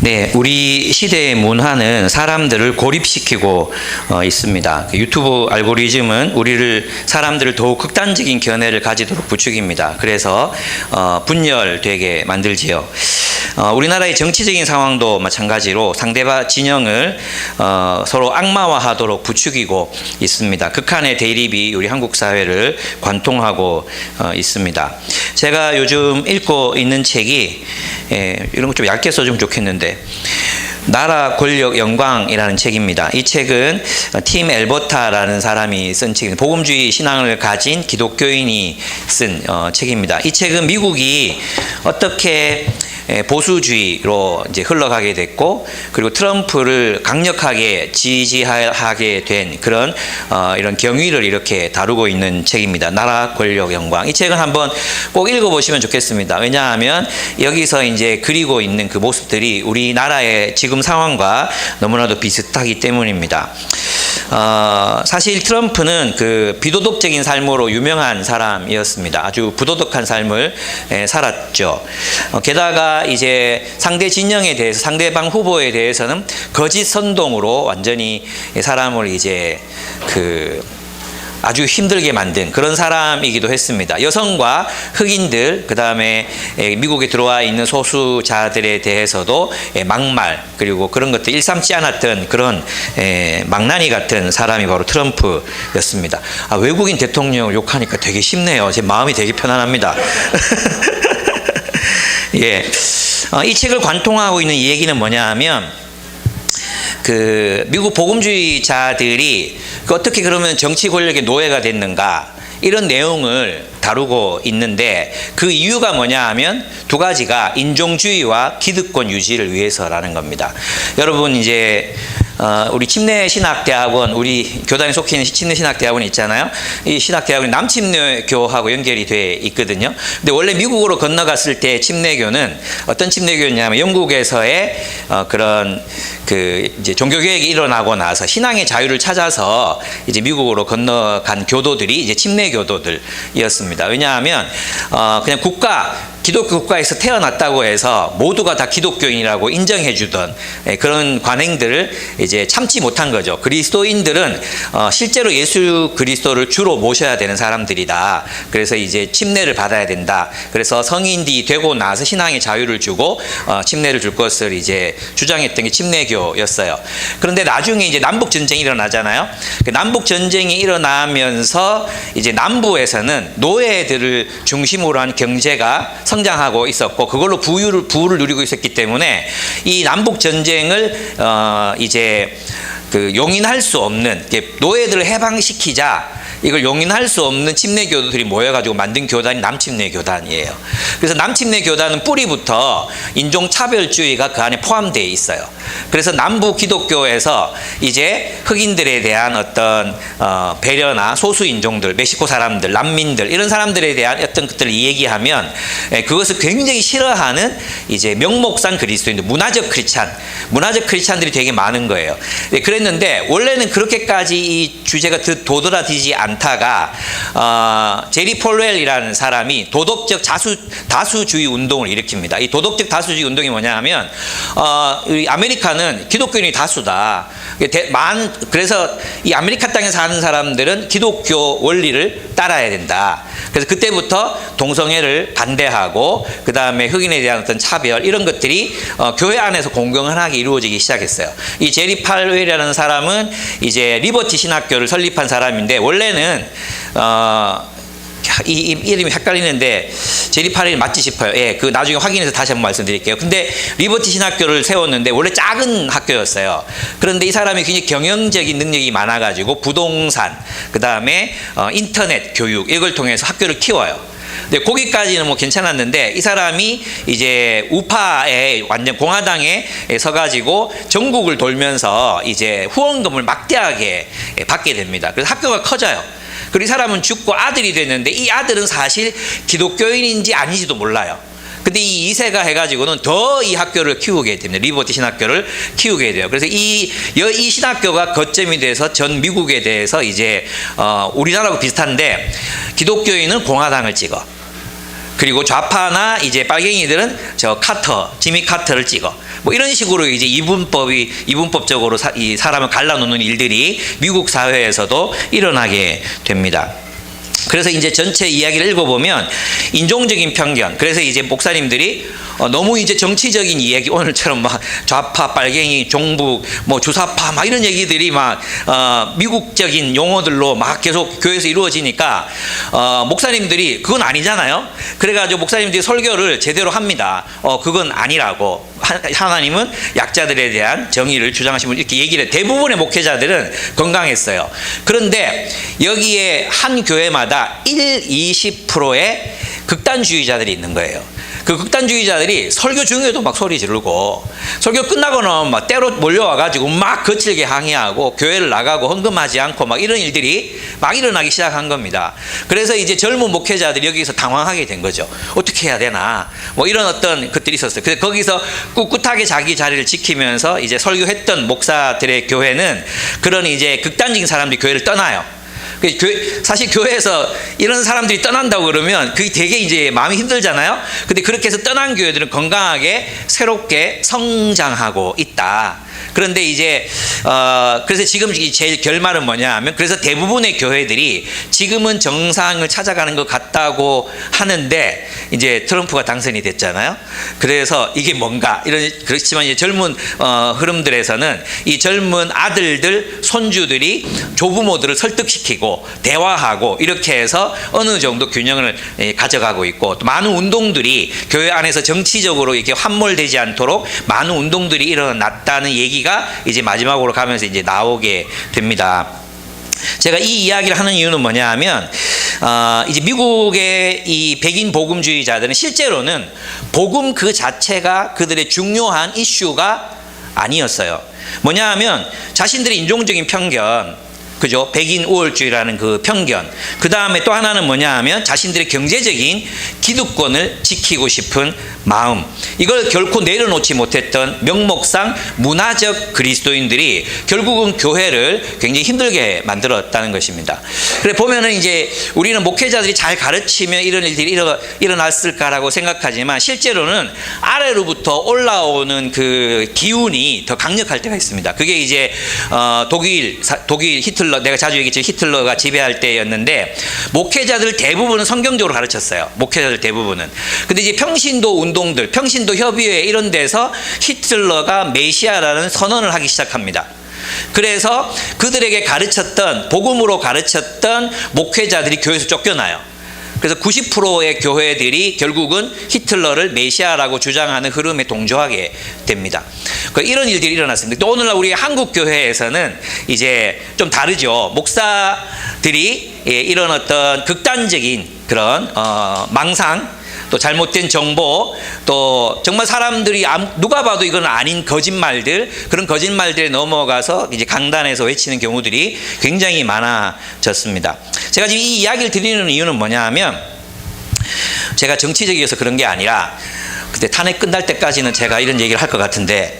네, 우리 시대의 문화는 사람들을 고립시키고 있습니다. 유튜브 알고리즘은 사람들을 더욱 극단적인 견해를 가지도록 부추깁니다. 그래서 분열되게 만들지요. 우리나라의 정치적인 상황도 마찬가지로 상대방 진영을 서로 악마화하도록 부추기고 있습니다. 극한의 대립이 우리 한국 사회를 관통하고 있습니다. 제가 요즘 읽고 있는 책이 이런 거 좀 얇게 써주면 좋겠는데 나라 권력 영광이라는 책입니다. 이 책은 팀 엘버타라는 사람이 쓴 책입니다. 복음주의 신앙을 가진 기독교인이 쓴 책입니다. 이 책은 미국이 어떻게 보수주의로 이제 흘러가게 됐고, 그리고 트럼프를 강력하게 지지하게 된 그런 이런 경위를 이렇게 다루고 있는 책입니다. 나라 권력 영광. 이 책은 한번 꼭 읽어보시면 좋겠습니다. 왜냐하면 여기서 이제 그리고 있는 그 모습들이 우리나라의 지금 상황과 너무나도 비슷하기 때문입니다. 사실 트럼프는 그 비도덕적인 삶으로 유명한 사람이었습니다. 아주 부도덕한 삶을 살았죠. 게다가 이제 상대 진영에 대해서, 상대방 후보에 대해서는 거짓 선동으로 완전히 사람을 이제 아주 힘들게 만든 그런 사람이기도 했습니다. 여성과 흑인들, 그 다음에 미국에 들어와 있는 소수자들에 대해서도 막말, 그리고 그런 것들 일삼지 않았던 그런 망나니 같은 사람이 바로 트럼프였습니다. 외국인 대통령을 욕하니까 되게 쉽네요. 제 마음이 되게 편안합니다. 예, 이 책을 관통하고 있는 이 얘기는 뭐냐 하면, 미국 복음주의자들이 어떻게 그러면 정치 권력의 노예가 됐는가, 이런 내용을 다루고 있는데, 그 이유가 뭐냐 하면 두 가지가 인종주의와 기득권 유지를 위해서라는 겁니다. 여러분 이제 우리 침례신학대학원, 우리 교단에 속해 있는 침례신학대학원이 있잖아요. 이 신학대학원이 남침례교하고 연결이 돼 있거든요. 근데 원래 미국으로 건너갔을 때 침례교는 어떤 침례교였냐면, 영국에서의 그런 이제 종교개혁이 일어나고 나서 신앙의 자유를 찾아서 이제 미국으로 건너간 교도들이 이제 침례교도들이었습니다. 왜냐하면 그냥 기독교 국가에서 태어났다고 해서 모두가 다 기독교인이라고 인정해주던 그런 관행들을 이제 참지 못한 거죠. 그리스도인들은 실제로 예수 그리스도를 주로 모셔야 되는 사람들이다. 그래서 이제 침례를 받아야 된다. 그래서 성인이 되고 나서 신앙의 자유를 주고 침례를 줄 것을 이제 주장했던 게 침례교였어요. 그런데 나중에 이제 남북 전쟁이 일어나잖아요. 그 남북 전쟁이 일어나면서 이제 남부에서는 노예들을 중심으로 한 경제가 성장하고 있었고, 그걸로 부를 누리고 있었기 때문에 이 남북 전쟁을 이제 용인할 수 없는, 노예들을 해방시키자, 이걸 용인할 수 없는 침례교도들이 모여가지고 만든 교단이 남침례교단이에요. 그래서 남침례교단은 뿌리부터 인종차별주의가 그 안에 포함되어 있어요. 그래서 남부 기독교에서 이제 흑인들에 대한 어떤 배려나 소수인종들, 멕시코 사람들, 난민들, 이런 사람들에 대한 어떤 것들을 얘기하면 그것을 굉장히 싫어하는 이제 명목상 그리스도인들, 문화적 크리스찬들이 되게 많은 거예요. 그랬는데 원래는 그렇게까지 이 주제가 도드라지지 않다가 제리 폴웰이라는 사람이 도덕적 다수주의 운동을 일으킵니다. 이 도덕적 다수주의 운동이 뭐냐 하면, 우리 아메리카는 기독교인이 다수다. 그래서 이 아메리카 땅에 사는 사람들은 기독교 원리를 따라야 된다. 그래서 그때부터 동성애를 반대하고, 그 다음에 흑인에 대한 어떤 차별, 이런 것들이 교회 안에서 공공연하게 이루어지기 시작했어요. 이 제리 폴웰이라는 사람은 이제 리버티 신학교를 설립한 사람인데, 원래는 이 이름이 헷갈리는데 제리 폴웰이 맞지 싶어요. 예, 나중에 확인해서 다시 한번 말씀드릴게요. 근데 리버티 신학교를 세웠는데 원래 작은 학교였어요. 그런데 이 사람이 굉장히 경영적인 능력이 많아가지고 부동산, 그 다음에 인터넷 교육, 이걸 통해서 학교를 키워요. 근데 거기까지는 뭐 괜찮았는데, 이 사람이 이제 우파에 완전 공화당에 서가지고 전국을 돌면서 이제 후원금을 막대하게 받게 됩니다. 그래서 학교가 커져요. 그리고 이 사람은 죽고 아들이 됐는데, 이 아들은 사실 기독교인인지 아닌지도 몰라요. 근데 이 2세가 해가지고는 더 이 학교를 키우게 됩니다. 리버티 신학교를 키우게 돼요. 그래서 이 신학교가 거점이 돼서 전 미국에 대해서 이제 우리나라하고 비슷한데, 기독교인은 공화당을 찍어. 그리고 좌파나 이제 빨갱이들은 지미 카터를 찍어. 뭐 이런 식으로 이제 이분법적으로 이 사람을 갈라놓는 일들이 미국 사회에서도 일어나게 됩니다. 그래서 이제 전체 이야기를 읽어보면 인종적인 편견, 그래서 이제 목사님들이 너무 이제 정치적인 이야기, 오늘처럼 막 좌파, 빨갱이, 종북, 뭐 주사파 막 이런 얘기들이 막 미국적인 용어들로 막 계속 교회에서 이루어지니까 목사님들이 그건 아니잖아요. 그래가지고 목사님들이 설교를 제대로 합니다. 그건 아니라고. 하나님은 약자들에 대한 정의를 주장하시는 분, 이렇게 얘기를 대부분의 목회자들은 건강했어요. 그런데 여기에 한 교회마다 20%의 극단주의자들이 있는 거예요. 그 극단주의자들이 설교 중에도 막 소리 지르고, 설교 끝나고는 막 때로 몰려와가지고 막 거칠게 항의하고 교회를 나가고 헌금하지 않고 막 이런 일들이 막 일어나기 시작한 겁니다. 그래서 이제 젊은 목회자들이 여기서 당황하게 된 거죠. 어떻게 해야 되나 뭐 이런 어떤 것들이 있었어요. 그래서 거기서 꿋꿋하게 자기 자리를 지키면서 이제 설교했던 목사들의 교회는 그런 이제 극단적인 사람들이 교회를 떠나요. 사실 교회에서 이런 사람들이 떠난다고 그러면 그게 되게 이제 마음이 힘들잖아요. 근데 그렇게 해서 떠난 교회들은 건강하게 새롭게 성장하고 있다. 그런데 이제 그래서 지금 제일 결말은 뭐냐 하면, 그래서 대부분의 교회들이 지금은 정상을 찾아가는 것 같다고 하는데 이제 트럼프가 당선이 됐잖아요. 그래서 이게 뭔가 그렇지만 이제 젊은 흐름들에서는 이 젊은 아들들, 손주들이 조부모들을 설득시키고 대화하고 이렇게 해서 어느 정도 균형을 가져가고 있고, 또 많은 운동들이 교회 안에서 정치적으로 이렇게 함몰되지 않도록 많은 운동들이 일어났다는 얘기가 이제 마지막으로 가면서 이제 나오게 됩니다. 제가 이 이야기를 하는 이유는 뭐냐 하면, 이제 미국의 이 백인 복음주의자들은 실제로는 복음 그 자체가 그들의 중요한 이슈가 아니었어요. 뭐냐 하면 자신들의 인종적인 편견, 그죠? 백인 우월주의라는 그 편견. 그 다음에 또 하나는 뭐냐 하면 자신들의 경제적인 기득권을 지키고 싶은 마음. 이걸 결코 내려놓지 못했던 명목상 문화적 그리스도인들이 결국은 교회를 굉장히 힘들게 만들었다는 것입니다. 그래 보면은 이제 우리는 목회자들이 잘 가르치면 이런 일들이 일어났을까라고 생각하지만 실제로는 아래로부터 올라오는 그 기운이 더 강력할 때가 있습니다. 그게 이제 독일 히틀러, 내가 자주 얘기했죠. 히틀러가 지배할 때였는데 목회자들 대부분은 성경적으로 가르쳤어요. 목회자들 대부분은. 근데 이제 평신도 운동들, 평신도 협의회 이런 데서 히틀러가 메시아라는 선언을 하기 시작합니다. 그래서 그들에게 가르쳤던, 복음으로 가르쳤던 목회자들이 교회에서 쫓겨나요. 그래서 90%의 교회들이 결국은 히틀러를 메시아라고 주장하는 흐름에 동조하게 됩니다. 이런 일들이 일어났습니다. 또 오늘날 우리 한국 교회에서는 이제 좀 다르죠. 목사들이 이런 어떤 극단적인 그런 망상, 또 잘못된 정보, 또 정말 사람들이 누가 봐도 이건 아닌 거짓말들, 그런 거짓말들에 넘어가서 이제 강단에서 외치는 경우들이 굉장히 많아졌습니다. 제가 지금 이 이야기를 드리는 이유는 뭐냐 하면, 제가 정치적이어서 그런 게 아니라, 그때 탄핵 끝날 때까지는 제가 이런 얘기를 할 것 같은데,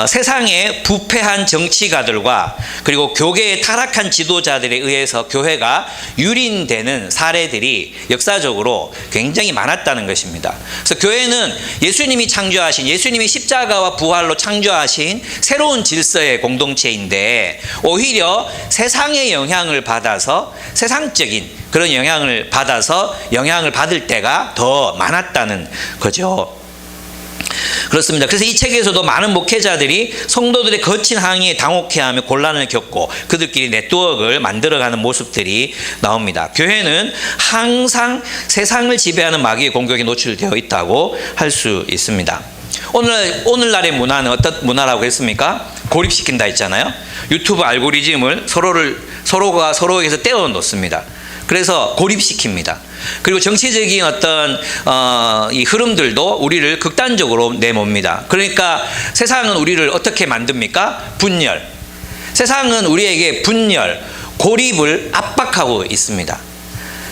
세상의 부패한 정치가들과 그리고 교계의 타락한 지도자들에 의해서 교회가 유린되는 사례들이 역사적으로 굉장히 많았다는 것입니다. 그래서 교회는 예수님이 창조하신, 예수님이 십자가와 부활로 창조하신 새로운 질서의 공동체인데, 오히려 세상의 영향을 받아서, 세상적인 그런 영향을 받아서 영향을 받을 때가 더 많았다는 거죠. 그렇습니다. 그래서 이 책에서도 많은 목회자들이 성도들의 거친 항의에 당혹해하며 곤란을 겪고 그들끼리 네트워크를 만들어가는 모습들이 나옵니다. 교회는 항상 세상을 지배하는 마귀의 공격에 노출되어 있다고 할 수 있습니다. 오늘날의 문화는 어떤 문화라고 했습니까? 고립시킨다 했잖아요. 유튜브 알고리즘을 서로가 서로에게서 떼어 놓습니다. 그래서 고립시킵니다. 그리고 정치적인 어떤 이 흐름들도 우리를 극단적으로 내멉니다. 그러니까 세상은 우리를 어떻게 만듭니까? 분열. 세상은 우리에게 분열, 고립을 압박하고 있습니다.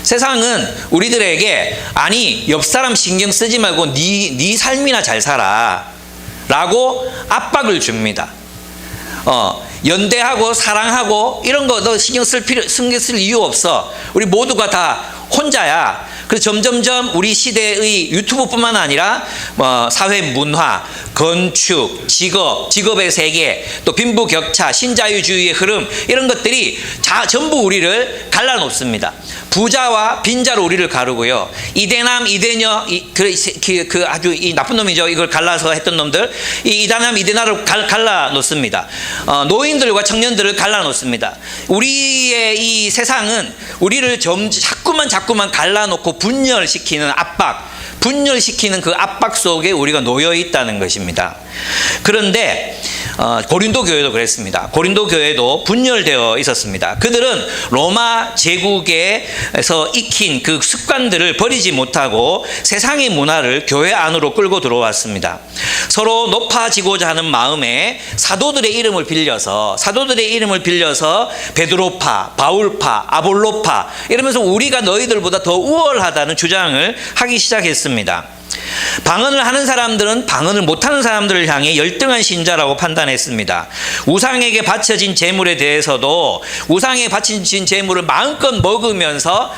세상은 우리들에게 아니 옆 사람 신경 쓰지 말고 네 삶이나 잘 살아 라고 압박을 줍니다. 연대하고 사랑하고 이런 거 너 신경 쓸 이유 없어. 우리 모두가 다 혼자야. 그래서 점점점 우리 시대의 유튜브뿐만 아니라 사회 문화, 건축, 직업의 세계, 또 빈부격차, 신자유주의의 흐름, 이런 것들이 전부 우리를 갈라놓습니다. 부자와 빈자로 우리를 가르고요. 이대남, 이대녀, 아주 이 나쁜 놈이죠. 이걸 갈라서 했던 놈들, 이 이대남, 이대녀를 갈라놓습니다. 노인들과 청년들을 갈라놓습니다. 우리의 이 세상은 우리를 자꾸만 갈라놓고 분열시키는 분열시키는 그 압박 속에 우리가 놓여 있다는 것입니다. 그런데 고린도 교회도 그랬습니다. 고린도 교회도 분열되어 있었습니다. 그들은 로마 제국에서 익힌 그 습관들을 버리지 못하고 세상의 문화를 교회 안으로 끌고 들어왔습니다. 서로 높아지고자 하는 마음에 사도들의 이름을 빌려서 베드로파, 바울파, 아볼로파 이러면서 우리가 너희들보다 더 우월하다는 주장을 하기 시작했습니다. 방언을 하는 사람들은 방언을 못하는 사람들을 향해 열등한 신자라고 판단했습니다. 우상에게 바쳐진 재물에 대해서도 우상에 바쳐진 재물을 마음껏 먹으면서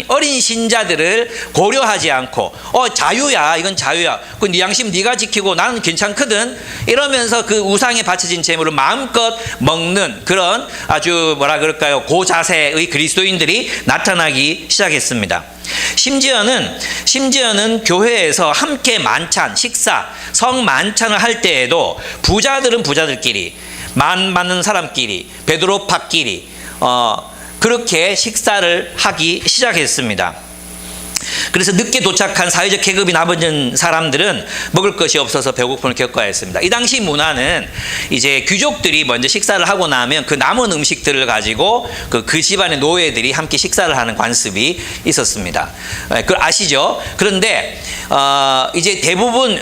어린 신자들을 고려하지 않고 자유야, 이건 자유야, 그 네 양심 네가 지키고 나는 괜찮거든 이러면서 그 우상에 바쳐진 재물을 마음껏 먹는 그런 아주 고자세의 그리스도인들이 나타나기 시작했습니다. 심지어는 교회에서 함께 만찬, 식사, 성만찬을 할 때에도 부자들은 부자들끼리, 많은 사람끼리, 베드로파끼리 그렇게 식사를 하기 시작했습니다. 그래서 늦게 도착한 사회적 계급이 나머진 사람들은 먹을 것이 없어서 배고픔을 겪어야 했습니다. 이 당시 문화는 이제 귀족들이 먼저 식사를 하고 나면 그 남은 음식들을 가지고 그 집안의 노예들이 함께 식사를 하는 관습이 있었습니다. 그걸 아시죠? 그런데 이제 대부분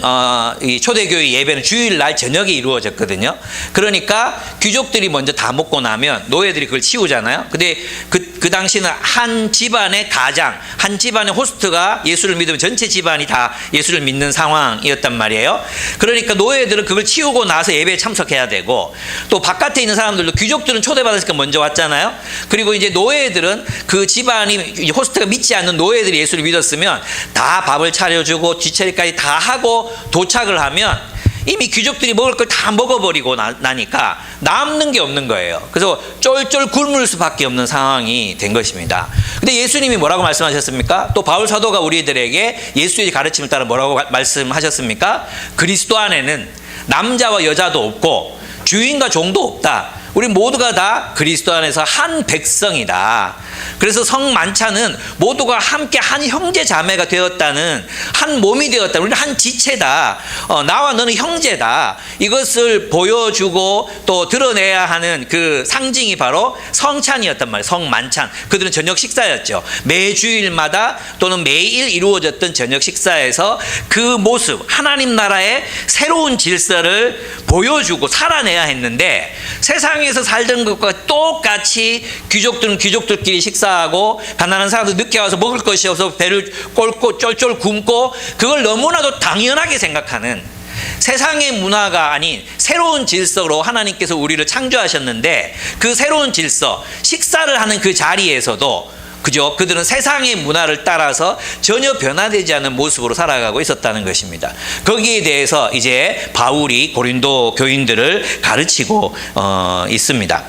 이 초대교회 예배는 주일날 저녁에 이루어졌거든요. 그러니까 귀족들이 먼저 다 먹고 나면 노예들이 그걸 치우잖아요. 근데 그 당시는 한 집안의 가장, 한 집안의 호스트가 예수를 믿으면 전체 집안이 다 예수를 믿는 상황이었단 말이에요. 그러니까 노예들은 그걸 치우고 나서 예배에 참석해야 되고, 또 바깥에 있는 사람들도, 귀족들은 초대받았으니까 먼저 왔잖아요. 그리고 이제 노예들은 그 집안이 호스트가 믿지 않는 노예들이 예수를 믿었으면 다 밥을 차려주고 뒷처리까지 다 하고 도착을 하면 이미 귀족들이 먹을 걸 다 먹어버리고 나니까 남는 게 없는 거예요. 그래서 쫄쫄 굶을 수밖에 없는 상황이 된 것입니다. 근데 예수님이 뭐라고 말씀하셨습니까? 또 바울 사도가 우리들에게 예수의 가르침을 따라 뭐라고 말씀하셨습니까? 그리스도 안에는 남자와 여자도 없고 주인과 종도 없다. 우리 모두가 다 그리스도 안에서 한 백성이다. 그래서 성만찬은 모두가 함께 한 형제 자매가 되었다는, 한 몸이 되었다. 우리는 한 지체다. 나와 너는 형제다. 이것을 보여주고 또 드러내야 하는 그 상징이 바로 성찬이었단 말이에요. 성만찬. 그들은 저녁 식사였죠. 매주일마다 또는 매일 이루어졌던 저녁 식사에서 그 모습, 하나님 나라의 새로운 질서를 보여주고 살아내야 했는데, 세상에서 살던 것과 똑같이 귀족들은 귀족들끼리 식사하고 가난한 사람들 늦게 와서 먹을 것이 없어서 배를 꼴고 쫄쫄 굶고, 그걸 너무나도 당연하게 생각하는 세상의 문화가 아닌 새로운 질서로 하나님께서 우리를 창조하셨는데, 그 새로운 질서, 식사를 하는 그 자리에서도 그들은 세상의 문화를 따라서 전혀 변화되지 않는 모습으로 살아가고 있었다는 것입니다. 거기에 대해서 이제 바울이 고린도 교인들을 가르치고 있습니다.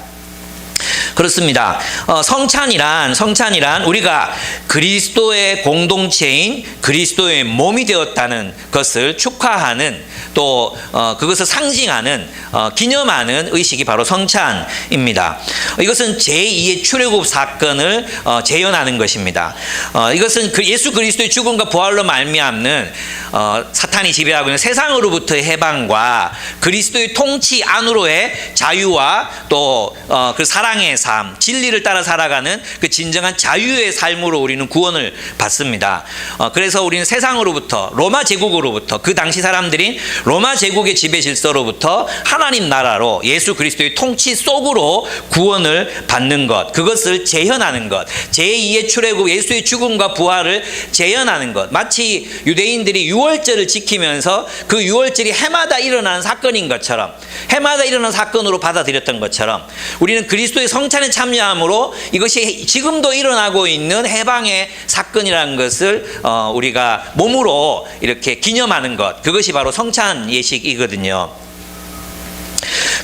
그렇습니다. 성찬이란 우리가 그리스도의 공동체인 그리스도의 몸이 되었다는 것을 축하하는, 또 그것을 상징하는, 기념하는 의식이 바로 성찬입니다. 이것은 제2의 출애굽 사건을 재현하는 것입니다. 이것은 예수 그리스도의 죽음과 부활로 말미암는 사탄이 지배하고 있는 세상으로부터의 해방과 그리스도의 통치 안으로의 자유와 또 그 사랑의 삶, 진리를 따라 살아가는 그 진정한 자유의 삶으로 우리는 구원을 받습니다. 그래서 우리는 세상으로부터, 로마 제국으로부터, 그 당시 사람들인 로마 제국의 지배 질서로부터 하나님 나라로 예수 그리스도의 통치 속으로 구원을 받는 것, 그것을 재현하는 것, 제2의 출애굽, 예수의 죽음과 부활을 재현하는 것. 마치 유대인들이 유월절을 지키면서 그 유월절이 해마다 일어나는 사건인 것처럼, 해마다 일어나는 사건으로 받아들였던 것처럼, 우리는 그리스도의 성찬 성찬에 참여함으로 이것이 지금도 일어나고 있는 해방의 사건이라는 것을 우리가 몸으로 이렇게 기념하는 것, 그것이 바로 성찬 예식이거든요.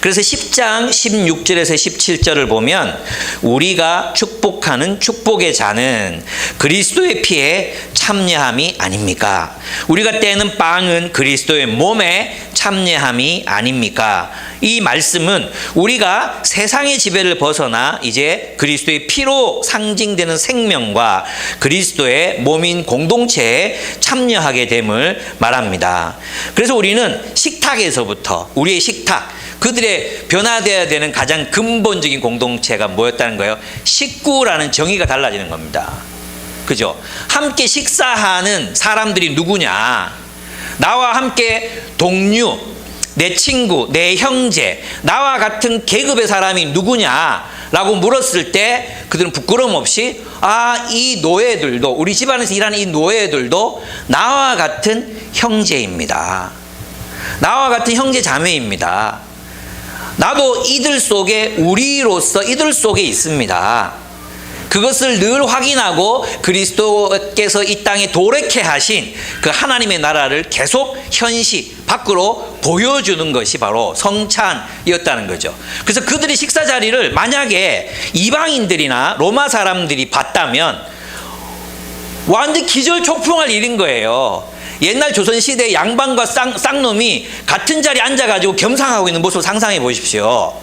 그래서 10장 16절에서 17절을 보면 우리가 축복하는 축복의 잔은 그리스도의 피에 참여함이 아닙니까? 우리가 떼는 빵은 그리스도의 몸에 참여함이 아닙니까? 이 말씀은 우리가 세상의 지배를 벗어나 이제 그리스도의 피로 상징되는 생명과 그리스도의 몸인 공동체에 참여하게 됨을 말합니다. 그래서 우리는 식탁에서부터 우리의 식탁, 그들의 변화되어야 되는 가장 근본적인 공동체가 뭐였다는 거예요? 식구라는 정의가 달라지는 겁니다. 그죠? 함께 식사하는 사람들이 누구냐? 나와 함께 동료, 내 친구, 내 형제, 나와 같은 계급의 사람이 누구냐라고 물었을 때 그들은 부끄러움 없이 이 노예들도, 우리 집안에서 일하는 이 노예들도 나와 같은 형제입니다. 나와 같은 형제 자매입니다. 나도 이들 속에, 우리로서 이들 속에 있습니다. 그것을 늘 확인하고 그리스도께서 이 땅에 도래케 하신 그 하나님의 나라를 계속 현시 밖으로 보여주는 것이 바로 성찬이었다는 거죠. 그래서 그들이 식사 자리를 만약에 이방인들이나 로마 사람들이 봤다면 완전 기절초풍할 일인 거예요. 옛날 조선시대 양반과 쌍놈이 같은 자리에 앉아가지고 겸상하고 있는 모습을 상상해 보십시오.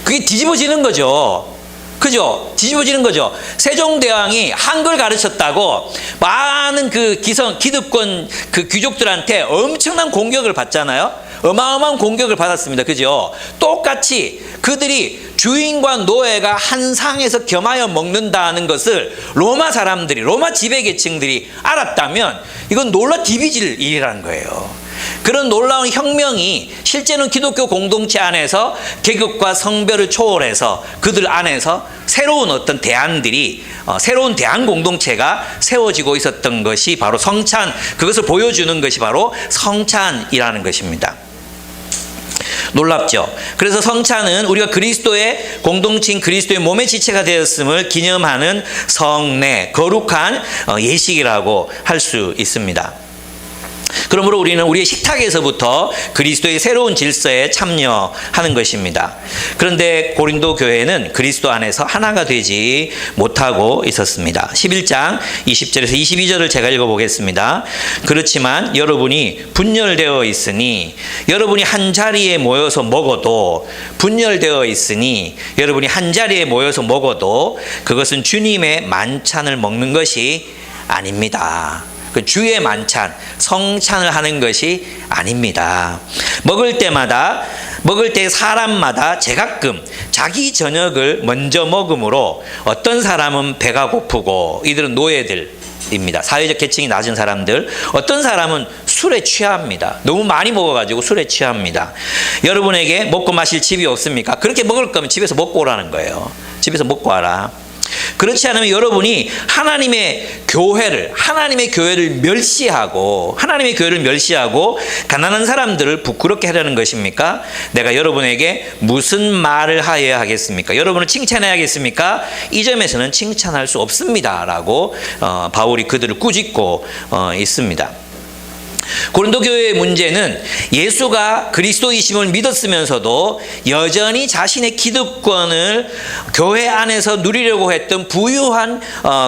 그게 뒤집어지는 거죠. 그죠? 뒤집어지는 거죠. 세종대왕이 한글 가르쳤다고 많은 그 기득권 그 귀족들한테 엄청난 공격을 받잖아요. 어마어마한 공격을 받았습니다. 그죠? 똑같이 그들이 주인과 노예가 한 상에서 겸하여 먹는다는 것을 로마 사람들이, 로마 지배계층들이 알았다면 이건 놀라 뒤비질 일이라는 거예요. 그런 놀라운 혁명이 실제는 기독교 공동체 안에서 계급과 성별을 초월해서 그들 안에서 새로운 어떤 대안들이, 새로운 대안 공동체가 세워지고 있었던 것이 바로 성찬, 그것을 보여주는 것이 바로 성찬이라는 것입니다. 놀랍죠? 그래서 성찬은 우리가 그리스도의 공동체인 그리스도의 몸의 지체가 되었음을 기념하는 성례, 거룩한 예식이라고 할 수 있습니다. 그러므로 우리는 우리의 식탁에서부터 그리스도의 새로운 질서에 참여하는 것입니다. 그런데 고린도 교회는 그리스도 안에서 하나가 되지 못하고 있었습니다. 11장 20절에서 22절을 제가 읽어보겠습니다. 그렇지만 여러분이 분열되어 있으니 여러분이 한 자리에 모여서 먹어도 그것은 주님의 만찬을 먹는 것이 아닙니다. 그 주의 만찬, 성찬을 하는 것이 아닙니다. 먹을 때 사람마다 제각금 자기 저녁을 먼저 먹음으로 어떤 사람은 배가 고프고, 이들은 노예들입니다. 사회적 계층이 낮은 사람들. 어떤 사람은 술에 취합니다. 너무 많이 먹어가지고 술에 취합니다. 여러분에게 먹고 마실 집이 없습니까? 그렇게 먹을 거면 집에서 먹고 오라는 거예요. 집에서 먹고 와라. 그렇지 않으면 여러분이 하나님의 교회를 멸시하고 가난한 사람들을 부끄럽게 하려는 것입니까? 내가 여러분에게 무슨 말을 하여야 하겠습니까? 여러분을 칭찬해야겠습니까? 이 점에서는 칭찬할 수 없습니다 라고 바울이 그들을 꾸짖고 있습니다. 고린도 교회의 문제는 예수가 그리스도이심을 믿었으면서도 여전히 자신의 기득권을 교회 안에서 누리려고 했던 부유한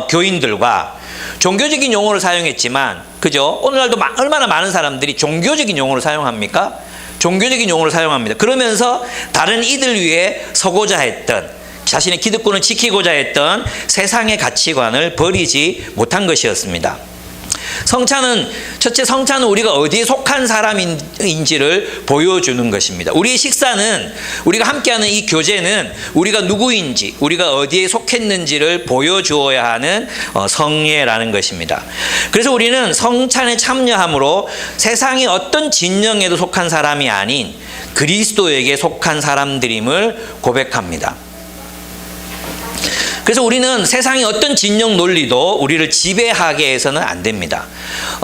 교인들과, 종교적인 용어를 사용했지만, 그죠? 오늘날도 얼마나 많은 사람들이 종교적인 용어를 사용합니까? 종교적인 용어를 사용합니다. 그러면서 다른 이들 위해 서고자 했던, 자신의 기득권을 지키고자 했던 세상의 가치관을 버리지 못한 것이었습니다. 첫째 성찬은 우리가 어디에 속한 사람인지를 보여주는 것입니다. 우리의 식사는, 우리가 함께하는 이 교제는 우리가 누구인지, 우리가 어디에 속했는지를 보여주어야 하는 성례라는 것입니다. 그래서 우리는 성찬에 참여함으로 세상의 어떤 진영에도 속한 사람이 아닌 그리스도에게 속한 사람들임을 고백합니다. 그래서 우리는 세상의 어떤 진영 논리도 우리를 지배하게 해서는 안 됩니다.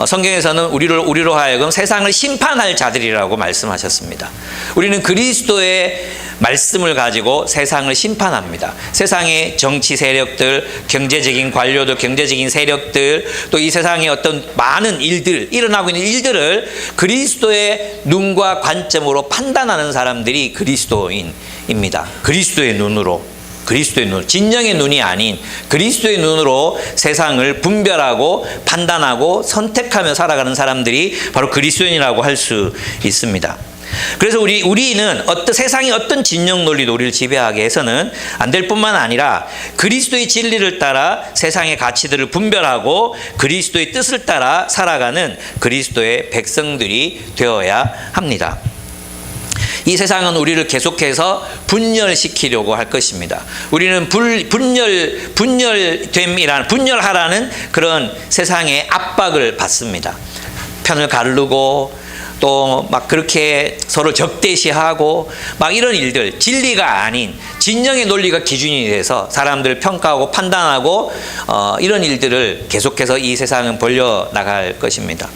성경에서는 우리로 하여금 세상을 심판할 자들이라고 말씀하셨습니다. 우리는 그리스도의 말씀을 가지고 세상을 심판합니다. 세상의 정치 세력들, 경제적인 관료들, 경제적인 세력들, 또 이 세상의 어떤 많은 일들, 일어나고 있는 일들을 그리스도의 눈과 관점으로 판단하는 사람들이 그리스도인입니다. 그리스도의 눈으로, 진영의 눈이 아닌 그리스도의 눈으로 세상을 분별하고 판단하고 선택하며 살아가는 사람들이 바로 그리스도인이라고 할 수 있습니다. 그래서 우리는 세상의 어떤 진영 논리도 우리를 지배하게 해서는 안 될 뿐만 아니라 그리스도의 진리를 따라 세상의 가치들을 분별하고 그리스도의 뜻을 따라 살아가는 그리스도의 백성들이 되어야 합니다. 이 세상은 우리를 계속해서 분열시키려고 할 것입니다. 우리는 분열하라는 그런 세상의 압박을 받습니다. 편을 가르고 또 막 그렇게 서로 적대시하고 막 이런 일들, 진리가 아닌 진영의 논리가 기준이 돼서 사람들을 평가하고 판단하고 이런 일들을 계속해서 이 세상은 벌려나갈 것입니다.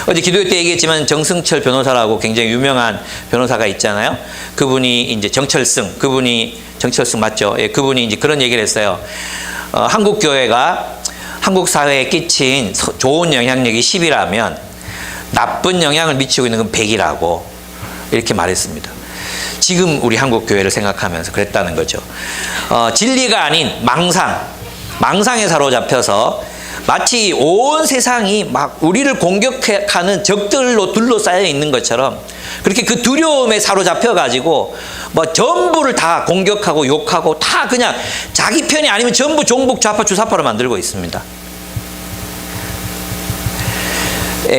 어제 기도회 때 얘기했지만 정승철 변호사라고 굉장히 유명한 변호사가 있잖아요. 그분이 이제 정철승 맞죠? 예, 그분이 이제 그런 얘기를 했어요. 한국 교회가 한국 사회에 끼친 좋은 영향력이 10이라면 나쁜 영향을 미치고 있는 건 100이라고 이렇게 말했습니다. 지금 우리 한국 교회를 생각하면서 그랬다는 거죠. 진리가 아닌 망상에 사로잡혀서 마치 온 세상이 막 우리를 공격하는 적들로 둘러싸여 있는 것처럼 그렇게 그 두려움에 사로잡혀 가지고 뭐 전부를 다 공격하고 욕하고 다 그냥 자기 편이 아니면 전부 종북 좌파 주사파로 만들고 있습니다.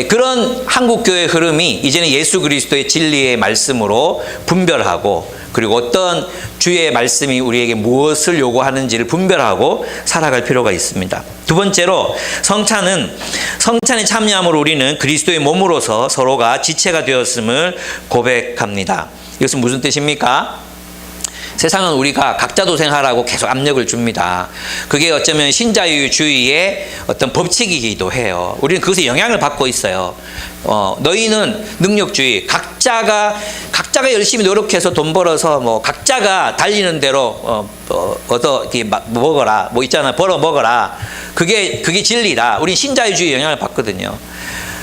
그런 한국교회의 흐름이 이제는 예수 그리스도의 진리의 말씀으로 분별하고 그리고 어떤 주의 말씀이 우리에게 무엇을 요구하는지를 분별하고 살아갈 필요가 있습니다. 두 번째로 성찬에 참여함으로 우리는 그리스도의 몸으로서 서로가 지체가 되었음을 고백합니다. 이것은 무슨 뜻입니까? 세상은 우리가 각자 도생하라고 계속 압력을 줍니다. 그게 어쩌면 신자유주의의 어떤 법칙이기도 해요. 우리는 그것에 영향을 받고 있어요. 너희는 능력주의, 각자가 열심히 노력해서 돈 벌어서 뭐 각자가 달리는 대로 얻어 먹어라, 뭐 있잖아, 벌어 먹어라. 그게 진리다. 우린 신자유주의 영향을 받거든요.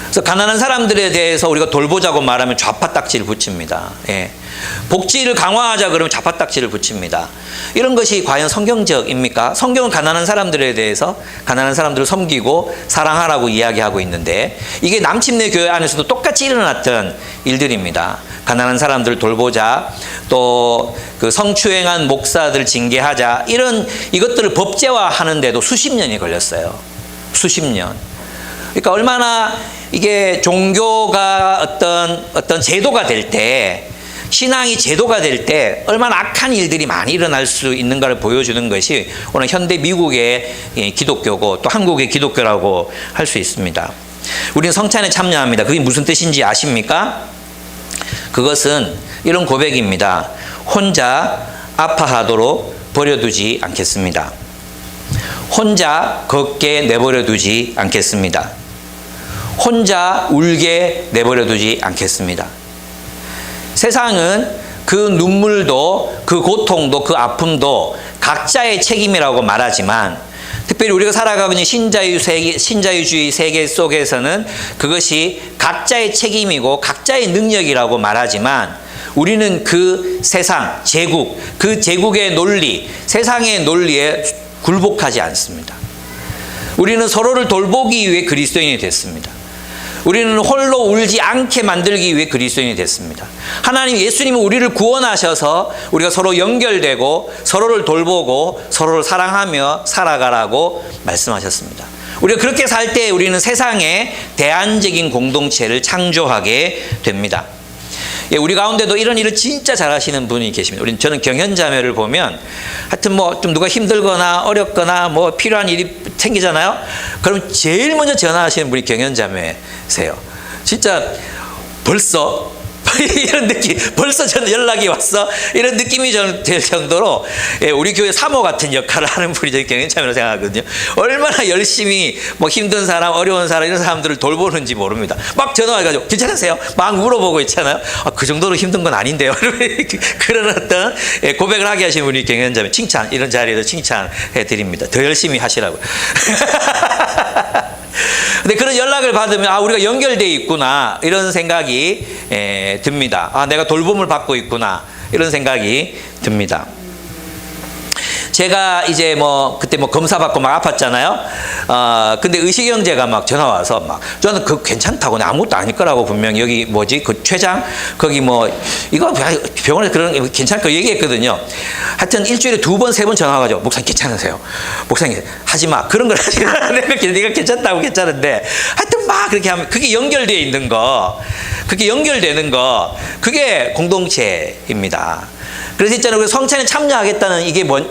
그래서 가난한 사람들에 대해서 우리가 돌보자고 말하면 좌파 딱지를 붙입니다. 예. 복지를 강화하자 그러면 좌파 딱지를 붙입니다. 이런 것이 과연 성경적입니까? 성경은 가난한 사람들에 대해서 가난한 사람들을 섬기고 사랑하라고 이야기하고 있는데 이게 남침내 교회 안에서도 똑같이 일어났던 일들입니다. 가난한 사람들을 돌보자, 또 그 성추행한 목사들 징계하자, 이것들을 법제화하는데도 수십 년이 걸렸어요. 수십 년. 그러니까 얼마나 이게 종교가 어떤 제도가 될 때, 신앙이 제도가 될 때 얼마나 악한 일들이 많이 일어날 수 있는가를 보여주는 것이 오늘 현대 미국의 기독교고 또 한국의 기독교라고 할 수 있습니다. 우리는 성찬에 참여합니다. 그게 무슨 뜻인지 아십니까? 그것은 이런 고백입니다. 혼자 아파하도록 버려두지 않겠습니다. 혼자 걷게 내버려두지 않겠습니다. 혼자 울게 내버려두지 않겠습니다. 세상은 그 눈물도 그 고통도 그 아픔도 각자의 책임이라고 말하지만 특별히 우리가 살아가고 있는 신자유주의 세계 속에서는 그것이 각자의 책임이고 각자의 능력이라고 말하지만 우리는 그 세상, 제국, 그 제국의 논리, 세상의 논리에 굴복하지 않습니다. 우리는 서로를 돌보기 위해 그리스도인이 됐습니다. 우리는 홀로 울지 않게 만들기 위해 그리스도인이 됐습니다. 하나님 예수님은 우리를 구원하셔서 우리가 서로 연결되고 서로를 돌보고 서로를 사랑하며 살아가라고 말씀하셨습니다. 우리가 그렇게 살 때 우리는 세상에 대안적인 공동체를 창조하게 됩니다. 예, 우리 가운데도 이런 일을 진짜 잘하시는 분이 계십니다. 저는 경현자매를 보면 하여튼 뭐 좀 누가 힘들거나 어렵거나 뭐 필요한 일이 생기잖아요. 그럼 제일 먼저 전화하시는 분이 경현자매세요. 진짜 벌써 이런 느낌, 벌써 저는 연락이 왔어? 이런 느낌이 될 정도로 우리 교회 사모 같은 역할을 하는 분이 저는 경영참이라고 생각하거든요. 얼마나 열심히 뭐 힘든 사람, 어려운 사람, 이런 사람들을 돌보는지 모릅니다. 막 전화해가지고 괜찮으세요? 막 물어보고 있잖아요. 그 정도로 힘든 건 아닌데요. 그런 어떤 고백을 하게 하신 분이 경영자면 칭찬, 이런 자리에서 칭찬해 드립니다. 더 열심히 하시라고요. 근데 그런 연락을 받으면 우리가 연결되어 있구나, 이런 생각이 듭니다. 내가 돌봄을 받고 있구나, 이런 생각이 듭니다. 제가 이제 그때 검사 받고 막 아팠잖아요. 근데 의식형제가 막 전화 와서 저는 그거 괜찮다고, 아무것도 아닐 거라고, 분명히 여기 그 췌장 거기 이거 병원에서 그런 게 괜찮을 거 얘기했거든요. 하여튼 일주일에 2번 3번 전화 와가지고 목사님 괜찮으세요? 목사님 하지 마, 그런 걸 하지 마. 내가 괜찮다고 괜찮은데, 하여튼 막 그렇게 하면 그게 연결되어 있는 거, 그게 연결되는 거, 그게 공동체입니다. 그래서 있잖아요, 성찬에 참여하겠다는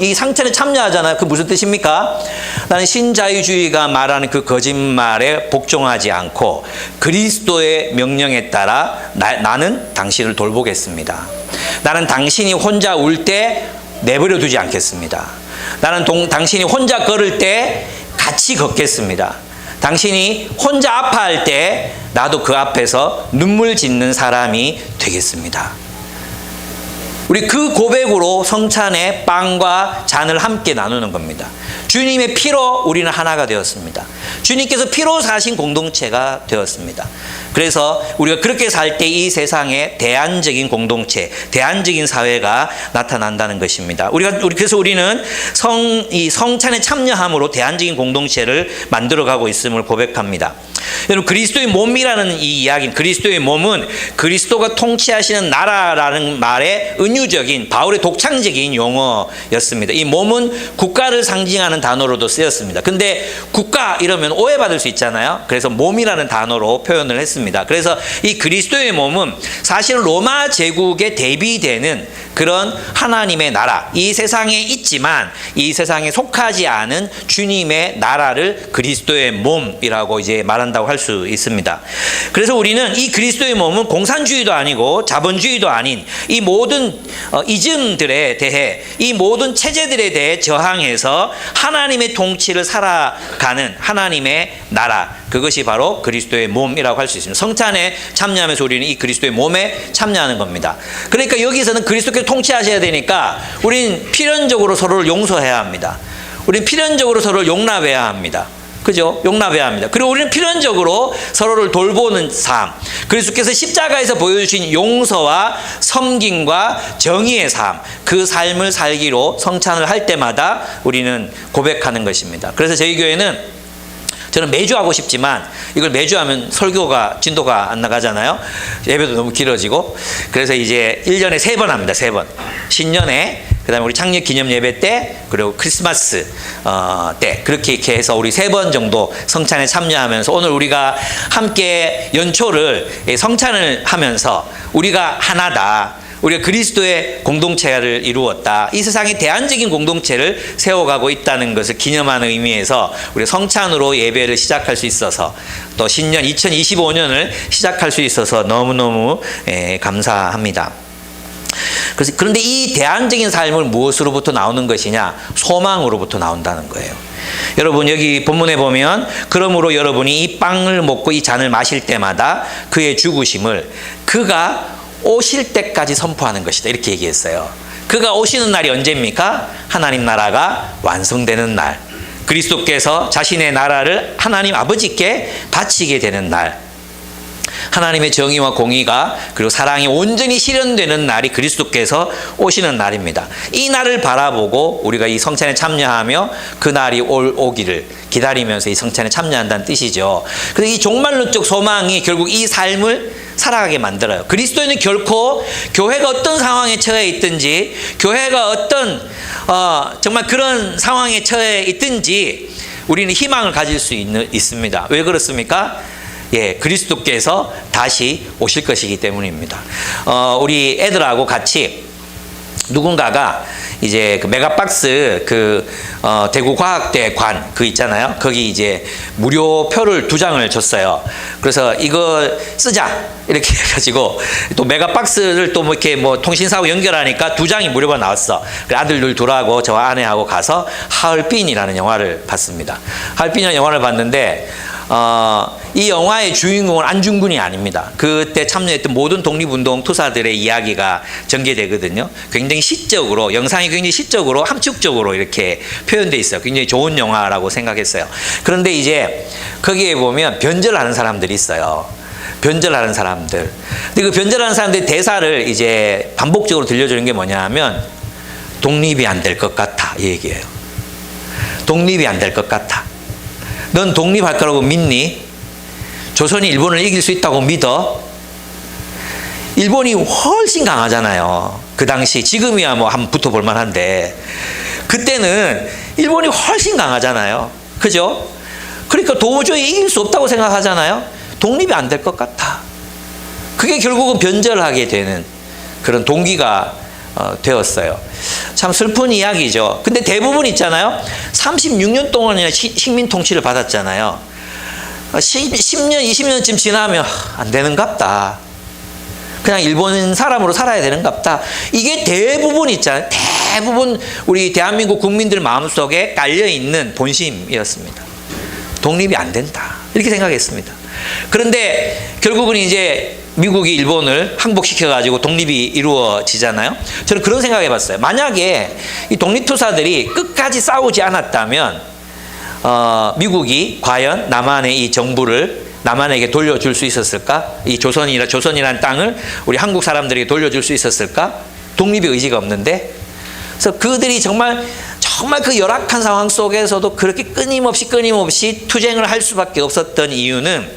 이 성찬에 참여하잖아요. 그 무슨 뜻입니까? 나는 신자유주의가 말하는 그 거짓말에 복종하지 않고 그리스도의 명령에 따라 나는 당신을 돌보겠습니다. 나는 당신이 혼자 울 때 내버려 두지 않겠습니다. 나는 당신이 혼자 걸을 때 같이 걷겠습니다. 당신이 혼자 아파할 때 나도 그 앞에서 눈물 짓는 사람이 되겠습니다. 우리 그 고백으로 성찬의 빵과 잔을 함께 나누는 겁니다. 주님의 피로 우리는 하나가 되었습니다. 주님께서 피로 사신 공동체가 되었습니다. 그래서 우리가 그렇게 살 때 이 세상에 대안적인 공동체, 대안적인 사회가 나타난다는 것입니다. 그래서 우리는 이 성찬에 참여함으로 대안적인 공동체를 만들어가고 있음을 고백합니다. 여러분, 그리스도의 몸이라는 이 이야기는, 그리스도의 몸은 그리스도가 통치하시는 나라라는 말의 은유적인, 바울의 독창적인 용어였습니다. 이 몸은 국가를 상징하는 단어로도 쓰였습니다. 근데 국가 이러면 오해받을 수 있잖아요. 그래서 몸이라는 단어로 표현을 했습니다. 그래서 이 그리스도의 몸은 사실은 로마 제국에 대비되는 그런 하나님의 나라, 이 세상에 있지만 이 세상에 속하지 않은 주님의 나라를 그리스도의 몸이라고 이제 말한다고 할 수 있습니다. 그래서 우리는 이 그리스도의 몸은 공산주의도 아니고 자본주의도 아닌 이 모든 이즘들에 대해, 이 모든 체제들에 대해 저항해서 하나님의 통치를 살아가는 하나님의 나라, 그것이 바로 그리스도의 몸이라고 할 수 있습니다. 성찬에 참여하면서 우리는 이 그리스도의 몸에 참여하는 겁니다. 그러니까 여기서는 그리스도께서 통치하셔야 되니까 우리는 필연적으로 서로를 용서해야 합니다. 우리는 필연적으로 서로를 용납해야 합니다. 그죠? 용납해야 합니다. 그리고 우리는 필연적으로 서로를 돌보는 삶, 그리스도께서 십자가에서 보여주신 용서와 섬김과 정의의 삶, 그 삶을 살기로 성찬을 할 때마다 우리는 고백하는 것입니다. 그래서 저희 교회는, 저는 매주 하고 싶지만 이걸 매주 하면 진도가 안 나가잖아요. 예배도 너무 길어지고. 그래서 이제 1년에 3번 합니다. 3번. 신년에, 그 다음에 우리 창립 기념 예배 때, 그리고 크리스마스 때, 그렇게 해서 우리 3번 정도 성찬에 참여하면서 오늘 우리가 함께 연초를 성찬을 하면서 우리가 하나다, 우리가 그리스도의 공동체를 이루었다, 이 세상의 대안적인 공동체를 세워가고 있다는 것을 기념하는 의미에서 우리 성찬으로 예배를 시작할 수 있어서, 또 신년 2025년을 시작할 수 있어서 너무너무 감사합니다. 그런데 이 대안적인 삶을 무엇으로부터 나오는 것이냐? 소망으로부터 나온다는 거예요. 여러분, 여기 본문에 보면, 그러므로 여러분이 이 빵을 먹고 이 잔을 마실 때마다 그의 죽으심을 그가 오실 때까지 선포하는 것이다, 이렇게 얘기했어요. 그가 오시는 날이 언제입니까? 하나님 나라가 완성되는 날, 그리스도께서 자신의 나라를 하나님 아버지께 바치게 되는 날, 하나님의 정의와 공의가 그리고 사랑이 온전히 실현되는 날이 그리스도께서 오시는 날입니다. 이 날을 바라보고 우리가 이 성찬에 참여하며 그 날이 오기를 기다리면서 이 성찬에 참여한다는 뜻이죠. 그래서 이 종말론적 소망이 결국 이 삶을 살아가게 만들어요. 그리스도인은 결코 교회가 어떤 상황에 처해 있든지, 교회가 어떤 정말 그런 상황에 처해 있든지 우리는 희망을 가질 수 있습니다. 왜 그렇습니까? 그리스도께서 다시 오실 것이기 때문입니다. 우리 애들하고 같이 누군가가 이제 그 메가박스 대구 과학대관 있잖아요. 거기 이제 무료표를 2장을 줬어요. 그래서 이거 쓰자 이렇게 해가지고 또 메가박스를 또 뭐 이렇게 뭐 통신사하고 연결하니까 2장이 무료가 나왔어. 그래서 아들들 둘하고 저 아내하고 가서 하얼빈이라는 영화를 봤습니다. 하얼빈이라는 영화를 봤는데 이 영화의 주인공은 안중근이 아닙니다. 그때 참여했던 모든 독립운동 투사들의 이야기가 전개되거든요. 굉장히 시적으로, 영상이 굉장히 시적으로, 함축적으로 이렇게 표현되어 있어요. 굉장히 좋은 영화라고 생각했어요. 그런데 이제 거기에 보면 변절하는 사람들이 있어요. 변절하는 사람들. 근데 그 변절하는 사람들의 대사를 이제 반복적으로 들려주는 게 뭐냐 하면 독립이 안 될 것 같아. 이 얘기예요. 독립이 안 될 것 같아. 넌 독립할 거라고 믿니? 조선이 일본을 이길 수 있다고 믿어? 일본이 훨씬 강하잖아요. 그 당시, 지금이야 뭐 한번 붙어볼 만한데 그때는 일본이 훨씬 강하잖아요. 그죠? 그러니까 도저히 이길 수 없다고 생각하잖아요. 독립이 안 될 것 같아. 그게 결국은 변절하게 되는 그런 동기가 되었어요. 참 슬픈 이야기죠. 근데 대부분 있잖아요. 36년 동안이나 식민 통치를 받았잖아요. 10년, 20년쯤 지나면 안 되는갑다. 그냥 일본 사람으로 살아야 되는갑다. 이게 대부분 있잖아요. 대부분 우리 대한민국 국민들 마음속에 깔려있는 본심이었습니다. 독립이 안 된다. 이렇게 생각했습니다. 그런데 결국은 이제 미국이 일본을 항복시켜가지고 독립이 이루어지잖아요. 저는 그런 생각 해봤어요. 만약에 이 독립투사들이 끝까지 싸우지 않았다면 미국이 과연 남한의 이 정부를 남한에게 돌려줄 수 있었을까? 이 조선이라는 땅을 우리 한국 사람들에게 돌려줄 수 있었을까? 독립의 의지가 없는데. 그래서 그들이 정말 그 열악한 상황 속에서도 그렇게 끊임없이 투쟁을 할 수밖에 없었던 이유는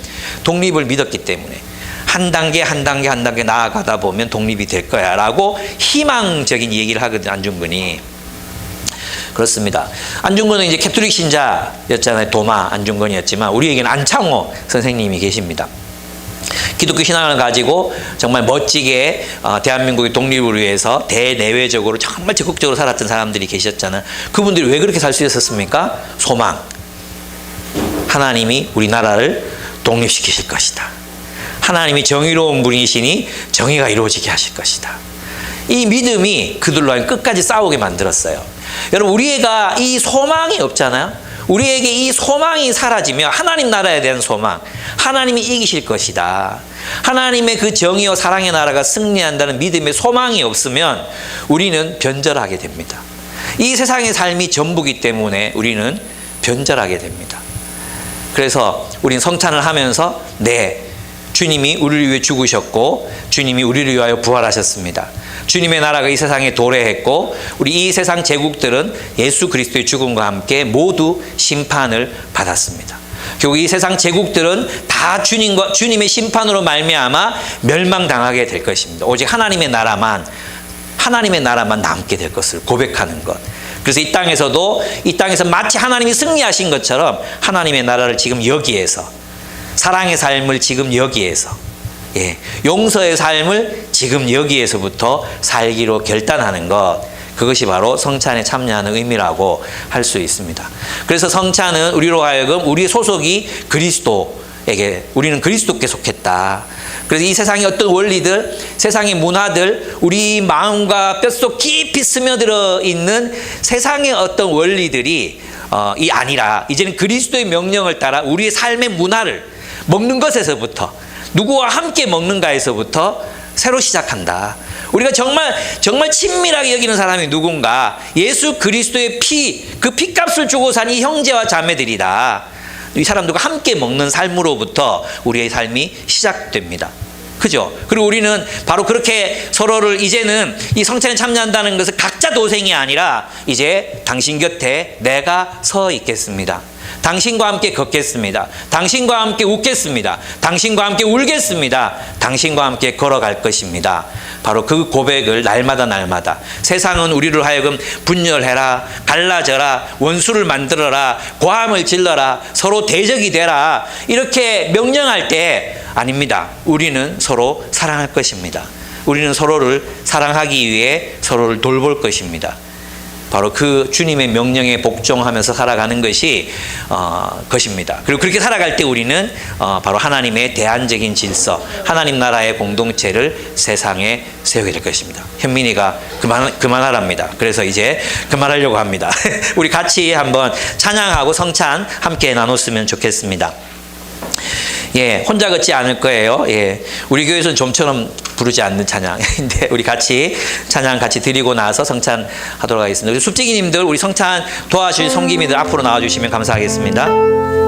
독립을 믿었기 때문에 한 단계 나아가다 보면 독립이 될 거야 라고 희망적인 얘기를 하거든요. 안중근이. 그렇습니다. 안중근은 이제 캐톨릭 신자였잖아요. 도마 안중근이었지만 우리에게는 안창호 선생님이 계십니다. 기독교 신앙을 가지고 정말 멋지게 대한민국의 독립을 위해서 대내외적으로 정말 적극적으로 살았던 사람들이 계셨잖아요. 그분들이 왜 그렇게 살 수 있었습니까? 소망. 하나님이 우리나라를 독립시키실 것이다. 하나님이 정의로운 분이시니 정의가 이루어지게 하실 것이다. 이 믿음이 그들로 하여금 끝까지 싸우게 만들었어요. 여러분, 우리가 이 소망이 없잖아요. 우리에게 이 소망이 사라지면 하나님 나라에 대한 소망, 하나님이 이기실 것이다. 하나님의 그 정의와 사랑의 나라가 승리한다는 믿음의 소망이 없으면 우리는 변절하게 됩니다. 이 세상의 삶이 전부기 때문에 우리는 변절하게 됩니다. 그래서 우리는 성찬을 하면서 주님이 우리를 위해 죽으셨고 주님이 우리를 위하여 부활하셨습니다. 주님의 나라가 이 세상에 도래했고 우리 이 세상 제국들은 예수 그리스도의 죽음과 함께 모두 심판을 받았습니다. 결국 이 세상 제국들은 다 주님의 심판으로 말미암아 멸망당하게 될 것입니다. 오직 하나님의 나라만 남게 될 것을 고백하는 것. 그래서 이 땅에서 마치 하나님이 승리하신 것처럼 하나님의 나라를 지금 여기에서, 사랑의 삶을 지금 여기에서, 용서의 삶을 지금 여기에서부터 살기로 결단하는 것, 그것이 바로 성찬에 참여하는 의미라고 할 수 있습니다. 그래서 성찬은 우리로 하여금 우리의 소속이 그리스도에게, 우리는 그리스도께 속했다. 그래서 이 세상의 어떤 원리들, 세상의 문화들, 우리 마음과 뼛속 깊이 스며들어 있는 세상의 어떤 원리들이 아니라 이제는 그리스도의 명령을 따라 우리의 삶의 문화를, 먹는 것에서부터, 누구와 함께 먹는가에서부터 새로 시작한다. 우리가 정말 친밀하게 여기는 사람이 누군가, 예수 그리스도의 그 피값을 주고 산 이 형제와 자매들이다. 이 사람들과 함께 먹는 삶으로부터 우리의 삶이 시작됩니다. 그죠? 그리고 우리는 바로 그렇게 서로를, 이제는 이 성찬에 참여한다는 것은 각자 도생이 아니라 이제 당신 곁에 내가 서 있겠습니다. 당신과 함께 걷겠습니다. 당신과 함께 웃겠습니다. 당신과 함께 울겠습니다. 당신과 함께 걸어갈 것입니다. 바로 그 고백을 날마다 세상은 우리를 하여금 분열해라, 갈라져라, 원수를 만들어라, 고함을 질러라, 서로 대적이 되라, 이렇게 명령할 때 아닙니다. 우리는 서로 사랑할 것입니다. 우리는 서로를 사랑하기 위해 서로를 돌볼 것입니다. 바로 그 주님의 명령에 복종하면서 살아가는 것이 것입니다. 그리고 그렇게 살아갈 때 우리는 바로 하나님의 대안적인 질서, 하나님 나라의 공동체를 세상에 세우게 될 것입니다. 현민이가 그만하랍니다. 그래서 이제 그만하려고 합니다. 우리 같이 한번 찬양하고 성찬 함께 나눴으면 좋겠습니다. 예, 혼자 걷지 않을 거예요. 예, 우리 교회에서는 좀처럼 부르지 않는 찬양인데 우리 같이 찬양 같이 드리고 나서 성찬 하도록 하겠습니다. 우리 숲지기님들, 우리 성찬 도와주실 성기민들 앞으로 나와주시면 감사하겠습니다.